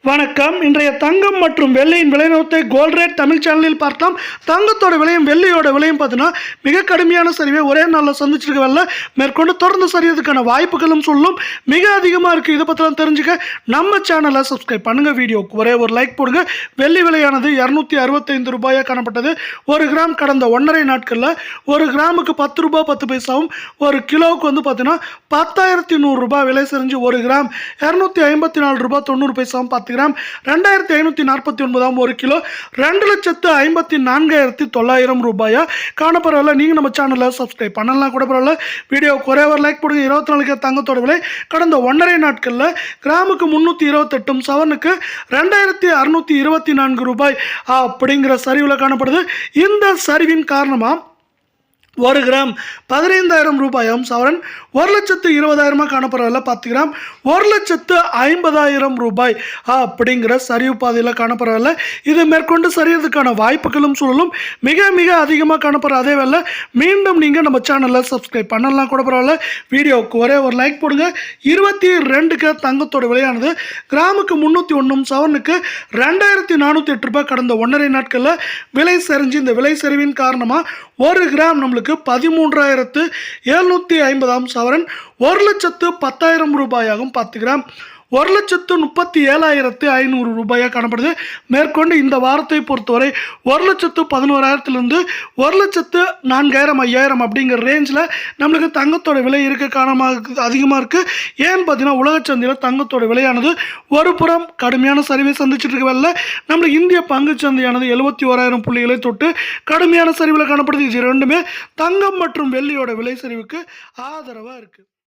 வணக்கம். இன்றைய தங்கம் மற்றும் வெள்ளியின் விலைநிறுவனத்தை கோல்ட் ரேட் தமிழ் சேனலில் பார்க்கலாம். தங்கத்தோட விலையும் வெள்ளியோட விலையும் பார்த்தீங்கன்னா மிக கடுமையான சரிவை ஒரே நாளில் சந்திச்சிருக்க வரல. மேற்கொண்டு தொடர்ந்து சரியதுக்கான வாய்ப்புகளும் சொல்லும் மிக அதிகமாக இருக்குது. இதை பற்றிலாம் தெரிஞ்சுக்க நம்ம சேனலை சப்ஸ்கிரைப் பண்ணுங்கள். வீடியோக்கு ஒரே ஒரு லைக் போடுங்க. வெள்ளி விலையானது 265 ரூபாயாக காணப்பட்டது. ஒரு கிராம் கடந்த 1.5 நாட்களில் ஒரு கிராமுக்கு 10 ரூபாய் 10 பைசாவும் ஒரு கிலோவுக்கு வந்து பார்த்தீங்கன்னா 10,100 ரூபாய் விலை செஞ்சு ஒரு கிராம் 254 ரூபாய் 90 பைசாவும் 10 கிராம் 2549 ஒரு கிலோ 2,54,900 ரூபாயா காணப்படவில்லை. நீங்கள் நம்ம சேனலில் சப்ஸ்கிரைப் பண்ணலாம் கூட பரவாயில்ல. வீடியோ ஒரே ஒரு லைக் போடுங்க. 24 தங்கத்தோட விலை கடந்த 1.5 நாட்களில் கிராமுக்கு 328 சவனுக்கு 2,624 ரூபாய் அப்படிங்கிற சரிவில் காணப்படுது. இந்த சரிவின் காரணமாக ஒரு கிராம் 15,000 ரூபாயும் சவரன் 1,20,000 காணப்படுறதில்ல. 10 கிராம் 1,50,000 ரூபாய் அப்படிங்கிற சரிவு பாதையில் காணப்படுறதில்ல. இது மேற்கொண்டு சரியறதுக்கான வாய்ப்புகளும் சூழலும் மிக மிக அதிகமாக காணப்படுற அதே வேலை மீண்டும் நீங்கள் நம்ம சேனலில் சப்ஸ்கிரைப் பண்ணலாம் கூட பரவாயில்ல. வீடியோவுக்கு ஒரே ஒரு லைக் போடுங்க. 22 தங்கத்தோட விலையானது கிராமுக்கு 301 சவனுக்கு 2,408 ரூபாய் கடந்த 1.5 நாட்களில் விலை சரிஞ்சு இந்த விலை சரிவின் காரணமாக ஒரு கிராம் நம்மளுக்கு 13,750 சவரன் 1,10,000 ரூபாயாகும். 10 கிராம் 1,37,500 ரூபாயாக காணப்படுது. மேற்கொண்டு இந்த வாரத்தை பொறுத்தவரை 1,11,000 1,04,000 5,000 அப்படிங்கிற ரேஞ்சில் நம்மளுக்கு தங்கத்தோட விலை இருக்க காரணமாக அதிகமாக இருக்குது. ஏன்னு பார்த்தீங்கன்னா உலக சந்தையில் தங்கத்தோட விலையானது ஒரு புறம் கடுமையான சரிவை சந்திச்சுட்டு இருக்கவில்லை. நம்மளுக்கு இந்திய பங்கு சந்தையானது 71,000 புள்ளிகளை தொட்டு கடுமையான சரிவில் காணப்படுது. இது ரெண்டுமே தங்கம் மற்றும் வெள்ளியோட விலை சரிவுக்கு ஆதரவாக இருக்குது.